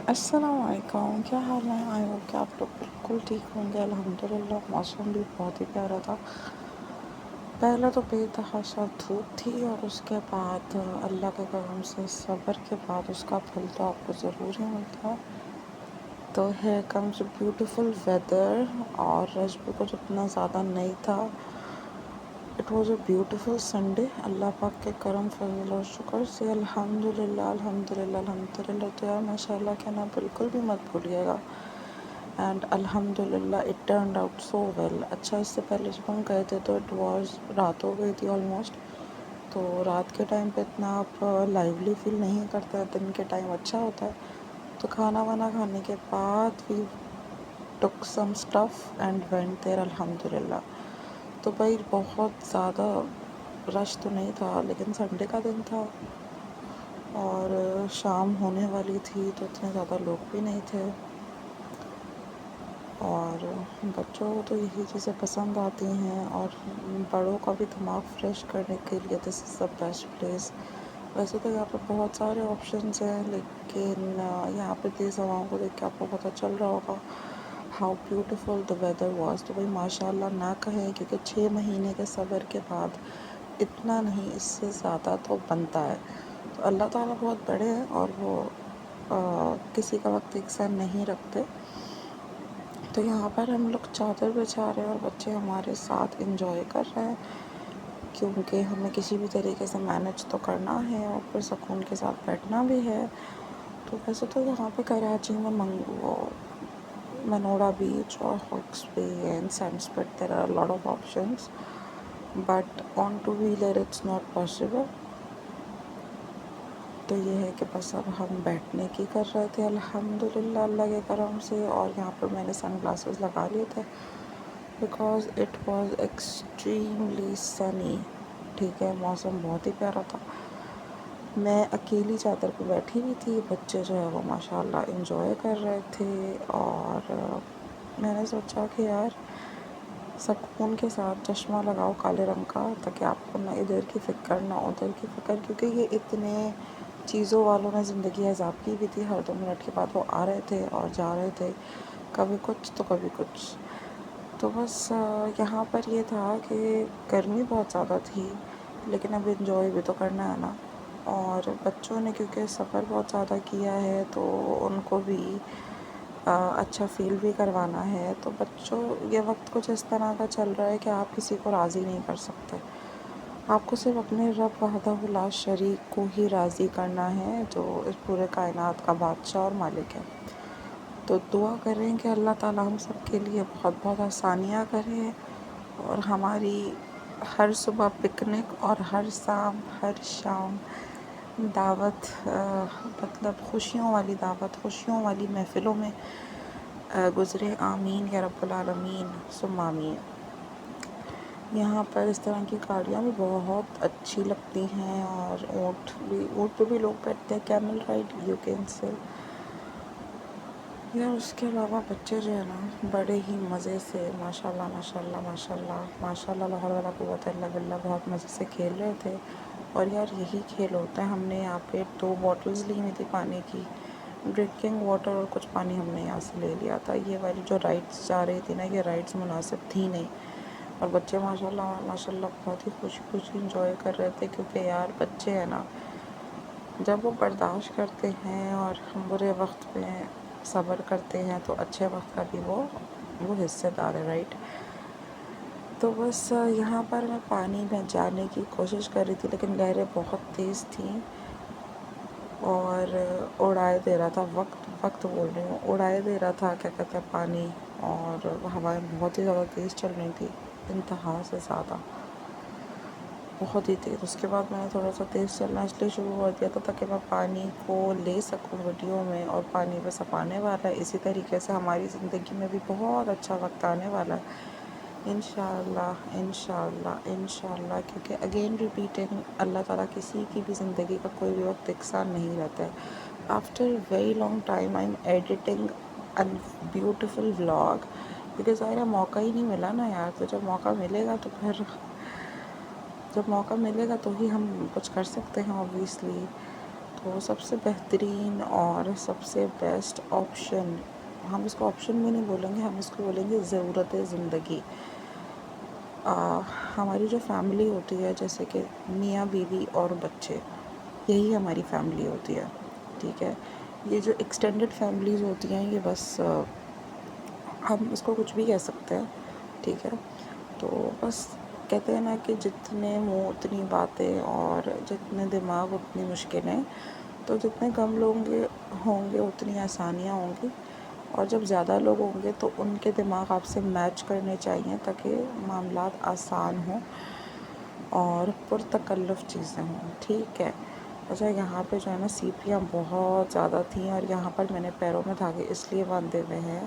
السلام علیکم، کیا حال ہے؟ آئی ہوپ کہ آپ لوگ بالکل ٹھیک ہوں گے الحمدللہ۔ موسم بھی بہت ہی پیارا تھا، پہلے تو بے تحاشا دھوپ تھی اور اس کے بعد اللہ کے کرم سے صبر کے بعد اس کا پھل تو آپ کو ضرور ہی ملتا ہے۔ تو ہے کمز بیوٹیفل ویدر اور رش بھی کچھ اتنا زیادہ نہیں تھا۔ It was a beautiful Sunday, اللہ پاک کے کرم فضل اور شکر سے الحمدللہ الحمدللہ الحمدللہ۔ تو یار ماشاء اللہ کہنا بالکل بھی مت بھولیے گا، اینڈ الحمدللہ it turned out so well. اچھا، اس سے پہلے جب ہم گئے تھے تو اٹ واز رات ہو گئی تھی آلموسٹ، تو رات کے ٹائم پہ اتنا آپ لائولی فیل نہیں کرتا، دن کے ٹائم اچھا ہوتا ہے۔ تو کھانا وانا کھانے کے بعد we took some stuff and went there الحمدللہ۔ تو بھائی بہت زیادہ رش تو نہیں تھا، لیکن سنڈے کا دن تھا اور شام ہونے والی تھی تو اتنے زیادہ لوگ بھی نہیں تھے، اور بچوں کو تو یہی چیزیں پسند آتی ہیں، اور بڑوں کا بھی دماغ فریش کرنے کے لیے دس از دا بیسٹ پلیس۔ ویسے تو یہاں پہ بہت سارے آپشنس ہیں، لیکن یہاں پہ تیز ہواؤں کو دیکھ کے آپ کو پتہ چل رہا ہوگا how beautiful the weather was. تو بھائی ماشاء اللہ نہ کہیں، کیونکہ 6 مہینے کے صبر کے بعد اتنا نہیں، اس سے زیادہ تو بنتا ہے۔ تو اللہ تعالیٰ بہت بڑے ہیں اور وہ کسی کا وقت یکساں نہیں رکھتے۔ تو یہاں پر ہم لوگ چادر بچھا رہے ہیں اور بچے ہمارے ساتھ انجوائے کر رہے ہیں، کیونکہ ہمیں کسی بھی طریقے سے مینج تو کرنا ہے اور پھر سکون کے ساتھ بیٹھنا بھی ہے۔ تو ویسے تو یہاں پہ کراچی میں منوڑا بیچ اور Hawks Bay and Sandspit there are lot of options, but on two wheeler it's not possible. تو یہ ہے کہ بس اب ہم بیٹھنے کی کر رہے تھے الحمدللہ اللہ کے کرم سے، اور یہاں پر میں نے سن گلاسز لگا لیے تھے بیکاز اٹ واز ایکسٹریملی سنی۔ ٹھیک ہے، موسم بہت ہی پیارا تھا۔ میں اکیلی چادر پہ بیٹھی ہوئی تھی، بچے جو ہے وہ ماشاء اللہ انجوائے کر رہے تھے، اور میں نے سوچا کہ یار سکون کے ساتھ چشمہ لگاؤ کالے رنگ کا، تاکہ آپ کو نہ ادھر کی فکر نہ ادھر کی فکر، کیونکہ یہ اتنے چیزوں والوں نے زندگی عذاب کی بھی تھی۔ ہر 2 منٹ کے بعد وہ آ رہے تھے اور جا رہے تھے، کبھی کچھ تو کبھی کچھ۔ تو بس یہاں پر یہ تھا کہ گرمی بہت زیادہ تھی، لیکن اب انجوائے بھی تو کرنا ہے نا، اور بچوں نے کیونکہ سفر بہت زیادہ کیا ہے تو ان کو بھی اچھا فیل بھی کروانا ہے۔ تو بچوں، یہ وقت کچھ اس طرح کا چل رہا ہے کہ آپ کسی کو راضی نہیں کر سکتے، آپ کو صرف اپنے رب وحدہ لا شریک کو ہی راضی کرنا ہے، جو اس پورے کائنات کا بادشاہ اور مالک ہے۔ تو دعا کریں کہ اللہ تعالیٰ ہم سب کے لیے بہت بہت آسانیاں کرے، اور ہماری ہر صبح پکنک اور ہر شام دعوت، مطلب خوشیوں والی دعوت، خوشیوں والی محفلوں میں گزرے۔ آمین یا رب العالمین ثم آمین۔ یہاں پر اس طرح کی گاڑیاں بھی بہت اچھی لگتی ہیں، اور اونٹ پہ بھی لوگ بیٹھتے ہیں، camel ride you can say. یار اس کے علاوہ بچے جو ہے نا بڑے ہی مزے سے ماشاء اللہ ماشاء اللہ ماشاء اللہ ماشاء اللہ لا حول ولا قوت الا باللہ بہت مزے سے کھیل رہے تھے۔ اور یار یہی کھیل ہوتا ہے۔ ہم نے یہاں پہ 2 بوٹلز لی ہوئی تھی پانی کی، ڈرنکنگ واٹر، اور کچھ پانی ہم نے یہاں سے لے لیا تھا۔ یہ والی جو رائڈس جا رہی تھی نا، یہ رائڈس مناسب تھی نہیں، اور بچے ماشاء اللہ بہت ہی خوشی انجوائے کر رہے تھے، کیونکہ یار بچے ہیں نا، جب وہ برداشت کرتے ہیں اور برے وقت پہ صبر کرتے ہیں تو اچھے وقت کا بھی وہ حصے دار ہے، رائٹ۔ تو بس یہاں پر میں پانی میں جانے کی کوشش کر رہی تھی، لیکن لہریں بہت تیز تھیں اور اڑائے دے رہا تھا وقت بول رہی ہوں، اڑائے دے رہا تھا کیا کہتے ہیں پانی، اور ہوائیں بہت ہی زیادہ تیز چل رہی تھی، انتہا سے زیادہ، بہت ہی تیز۔ اس کے بعد میں نے تھوڑا سا تیز چلنا اس لیے شروع کر دیا تھا تاکہ میں پانی کو لے سکوں ویڈیو میں، اور پانی بس اب آنے والا ہے۔ اسی طریقے سے ہماری زندگی میں بھی بہت اچھا وقت آنے والا ہے، انشاءاللہ انشاءاللہ انشاءاللہ، کیونکہ اگین ریپیٹنگ، اللہ تعالیٰ کسی کی بھی زندگی کا کوئی بھی وقت یکساں نہیں رہتا ہے۔ After very long time I am editing a beautiful vlog, because ظاہر موقع ہی نہیں ملا نا یار، تو جب موقع ملے گا تو پھر جب موقع ملے گا تو ہی ہم کچھ کر سکتے ہیں، اوبویسلی۔ تو دیکھو سب سے بہترین اور سب سے بیسٹ آپشن، ہم اس کو آپشن بھی نہیں بولیں گے، ہم اس کو بولیں گے ضرورت زندگی۔ ہماری جو فیملی ہوتی ہے، جیسے کہ میاں بیوی اور بچے، یہی ہماری فیملی ہوتی ہے، ٹھیک ہے۔ یہ جو ایکسٹینڈڈ فیملیز ہوتی ہیں، یہ بس ہم اس کو کچھ بھی کہہ سکتے ہیں، ٹھیک ہے۔ تو بس کہتے ہیں نا کہ جتنے منہ اتنی باتیں اور جتنے دماغ اتنی مشکلیں، تو جتنے کم لوگ ہوں گے اتنی آسانیاں ہوں گی، اور جب زیادہ لوگ ہوں گے تو ان کے دماغ آپ سے میچ کرنے چاہیے تاکہ معاملات آسان ہوں اور پرتکلف چیزیں ہوں، ٹھیک ہے۔ اچھا، یہاں پہ جو ہے نا سیپیاں بہت زیادہ تھیں، اور یہاں پر میں نے پیروں میں دھاگے اس لیے باندھے ہوئے ہیں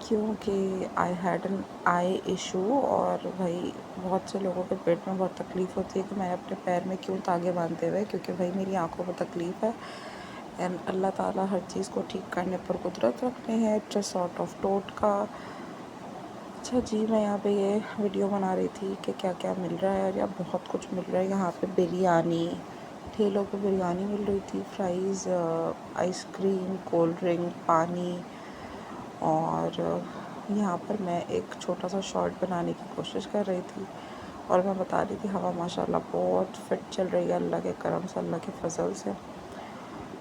کیونکہ I had an I issue, اور بھائی بہت سے لوگوں کے پیٹ میں بہت تکلیف ہوتی ہے کہ میں نے اپنے پیر میں کیوں دھاگے باندھے ہوئے، کیونکہ بھائی میری آنکھوں میں تکلیف ہے، اینڈ اللہ تعالیٰ ہر چیز کو ٹھیک کرنے پر قدرت رکھتے ہیں، اٹس اے سارٹ آف ٹوٹکا۔ اچھا جی، میں یہاں پہ یہ ویڈیو بنا رہی تھی کہ کیا کیا مل رہا ہے، اور یہاں بہت کچھ مل رہا ہے۔ یہاں پہ بریانی، ٹھیلوں پہ بریانی مل رہی تھی، fries, ice cream, cold drink, پانی، اور یہاں پر میں ایک چھوٹا سا شارٹ بنانے کی کوشش کر رہی تھی، اور میں بتا رہی تھی ہوا ماشاء اللہ بہت فٹ چل رہی ہے اللہ کے کرم سے، اللہ کے فضل سے۔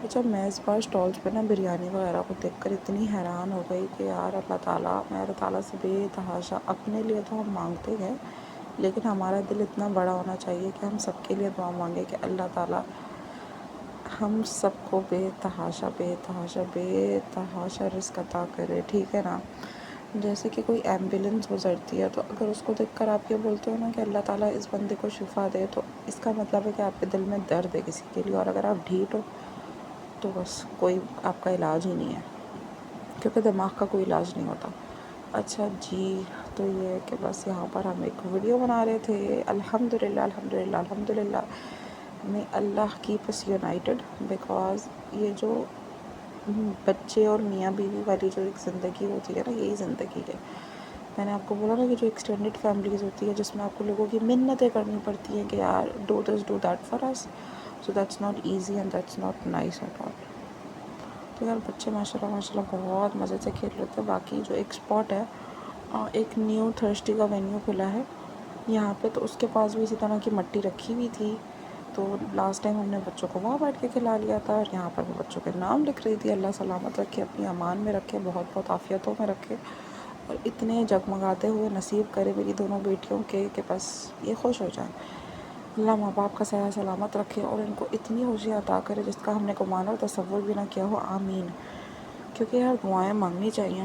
اچھا، میں اس بار اسٹالس پہ نا بریانی وغیرہ کو دیکھ کر اتنی حیران ہو گئی کہ یار اللہ تعالیٰ، میں اللہ تعالیٰ سے بے تحاشا، اپنے لیے تو ہم مانگتے ہیں لیکن ہمارا دل اتنا بڑا ہونا چاہیے کہ ہم سب کے لیے دعا مانگیں کہ اللہ تعالیٰ ہم سب کو بے تحاشا بے تحاشا بے تحاشا رزق عطا کرے، ٹھیک ہے نا۔ جیسے کہ کوئی ایمبولینس گزرتی ہے، تو اگر اس کو دیکھ کر آپ یہ بولتے ہو نا کہ اللہ تعالیٰ اس بندے کو شفا دے، تو اس کا مطلب ہے کہ آپ کے دل میں درد ہے کسی کے لیے، اور اگر آپ ڈھیٹ ہو تو بس کوئی آپ کا علاج ہی نہیں ہے، کیونکہ دماغ کا کوئی علاج نہیں ہوتا۔ اچھا جی، تو یہ ہے کہ بس یہاں پر ہم ایک ویڈیو بنا رہے تھے، الحمدللہ الحمدللہ الحمدللہ، میں اللہ کیپ اس یونائٹڈ، بیکاز یہ جو بچے اور میاں بیوی والی جو ایک زندگی ہوتی ہے نا، یہی زندگی ہے۔ میں نے آپ کو بولا نا کہ جو ایکسٹینڈڈ فیملیز ہوتی ہے، جس میں آپ کو لوگوں کی منتیں کرنی پڑتی ہیں کہ یار do this do that for us, so that's not easy and that's not nice at all. تو یار بچے ماشاء اللہ بہت مزے سے کھیل رہے تھے۔ باقی جو ایک اسپاٹ ہے، ایک نیو تھرسٹی کا وینیو کھلا ہے یہاں پہ، تو اس کے پاس بھی اسی طرح کی مٹی رکھی ہوئی تھی، تو لاسٹ ٹائم ہم نے بچوں کو وہاں بیٹھ کے کھلا لیا تھا، اور یہاں پر میں بچوں کے نام لکھ رہی تھی، اللہ سلامت رکھے، اپنی امان میں رکھے، بہت بہت عافیتوں میں رکھے، اور اتنے جگمگاتے ہوئے نصیب کرے میری دونوں بیٹیوں کے کہ بس یہ خوش ہو جائیں۔ اللہ ماں باپ کا سایہ سلامت رکھے، اور ان کو اتنی خوشیاں عطا کرے جس کا ہم نے گمان اور تصور بھی نہ کیا ہو، آمین۔ کیونکہ یار دعائیں مانگنی چاہیے،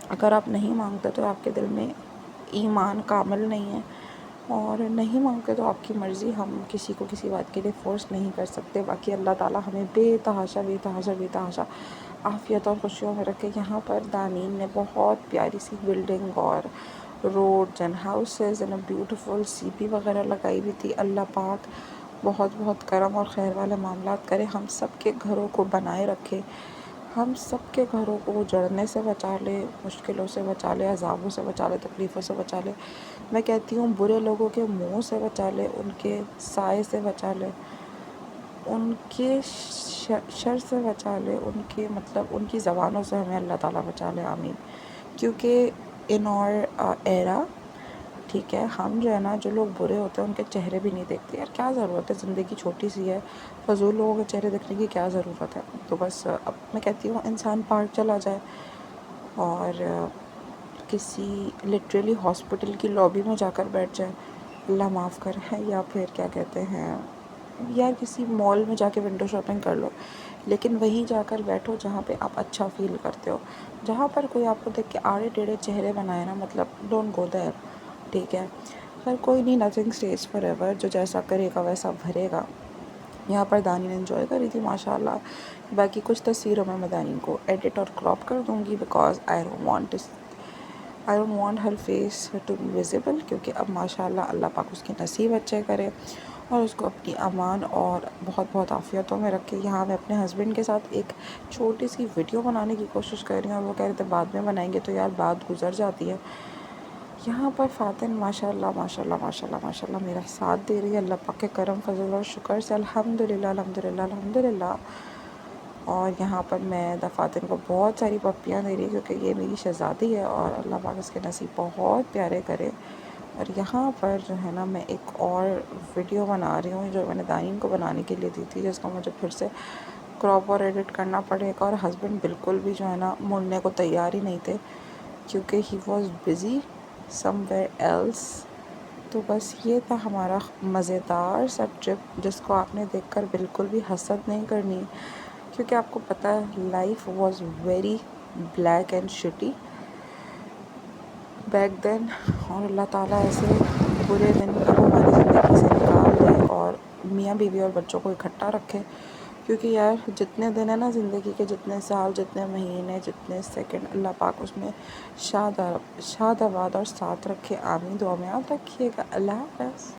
اگر آپ نہیں مانگتے تو آپ کے دل میں ایمان کامل نہیں ہے، اور نہیں مانگتے تو آپ کی مرضی، ہم کسی کو کسی بات کے لیے فورس نہیں کر سکتے۔ باقی اللہ تعالیٰ ہمیں بے تحاشا بے تحاشا بے تحاشا عافیت اور خوشیوں میں رکھے۔ یہاں پر دانین نے بہت پیاری سی بلڈنگ اور roads and houses and a beautiful C P وغیرہ لگائی ہوئی تھی۔ اللہ پاک بہت بہت کرم اور خیر والے معاملات کرے، ہم سب کے گھروں کو بنائے رکھے، ہم سب کے گھروں کو جڑنے سے بچا لے، مشکلوں سے بچا لے، عذابوں سے بچا لے، تکلیفوں سے بچا لے، میں کہتی ہوں برے لوگوں کے منہ سے بچا لے، ان کے سائے سے بچا لے، ان کے شر سے بچا لے، ان کے ان کی زبانوں سے ہمیں اللہ تعالیٰ بچا لے، آمین۔ کیونکہ ان اور ایرا، ٹھیک ہے، ہم جو ہے نا، جو لوگ برے ہوتے ہیں ان کے چہرے بھی نہیں دیکھتے، یار کیا ضرورت ہے، زندگی چھوٹی سی ہے، فضول لوگوں کے چہرے دیکھنے کی کیا ضرورت ہے۔ تو بس اب میں کہتی ہوں انسان پارک چلا جائے، اور کسی لٹرلی ہاسپٹل کی لابی میں جا کر بیٹھ جائے، اللہ معاف کرے، یا پھر کیا کہتے ہیں، یار کسی مال میں جا کے ونڈو شاپنگ کر لو، لیکن وہیں جا کر بیٹھو جہاں پہ آپ اچھا فیل کرتے ہو، جہاں پر کوئی آپ کو دیکھ کے آڑے ٹیڑھے چہرے بنائے نا، ڈونٹ گو دیر، ٹھیک ہے۔ پر کوئی نہیں، نتھنگ اسٹیز فار ایور، جو جیسا کرے گا ویسا بھرے گا۔ یہاں پر دانین انجوائے کری تھی ماشاء اللہ۔ باقی کچھ تصویروں میں دانین کو ایڈٹ اور کراپ کر دوں گی، because I don't want her face to be visible, کیونکہ اب ماشاء اللہ اللہ پاک اس کے نصیب اچھے کرے، اور اس کو اپنی امان اور بہت بہت عافیتوں میں رکھے۔ یہاں میں اپنے ہسبینڈ کے ساتھ ایک چھوٹی سی ویڈیو بنانے کی کوشش کر رہی ہوں، اور وہ کہہ رہے تھے بعد میں بنائیں گے، تو یار بات گزر جاتی ہے، یہاں پر فاتن ماشاءاللہ ماشاءاللہ ماشاءاللہ ماشاءاللہ میرا ساتھ دے رہی ہے اللہ پاک کے کرم فضل اور شکر سے، الحمدللہ الحمدللہ الحمدللہ۔ اور یہاں پر میں دفاتر کو بہت ساری پپیاں دے رہی ہوں کیونکہ یہ میری شہزادی ہے اور اللہ پاک اس کے نصیب بہت پیارے کرے۔ اور یہاں پر جو ہے نا میں ایک اور ویڈیو بنا رہی ہوں جو میں نے دائین کو بنانے کے لیے دی تھی، جس کو مجھے پھر سے کراپ اور ایڈٹ کرنا پڑے گا، اور ہسبینڈ بالکل بھی جو ہے نا مڑنے کو تیار ہی نہیں تھے کیونکہ he was busy somewhere else. تو بس یہ تھا ہمارا مزیدار سا ٹرپ، جس کو آپ نے دیکھ کر بالکل بھی حسد نہیں کرنی، کیونکہ آپ کو پتہ ہے life was very black and shitty back then, اور اللہ تعالیٰ ایسے برے دن اب ہماری زندگی سے نکال دے اور میاں بیوی اور بچوں کو اکٹھا رکھے، کیونکہ یار جتنے دن ہیں نا زندگی کے، جتنے سال، جتنے مہینے، جتنے سیکنڈ، اللہ پاک اس میں شاد آباد اور ساتھ رکھے، آمین۔ دعا میں یاد رکھیے گا۔ اللہ حافظ۔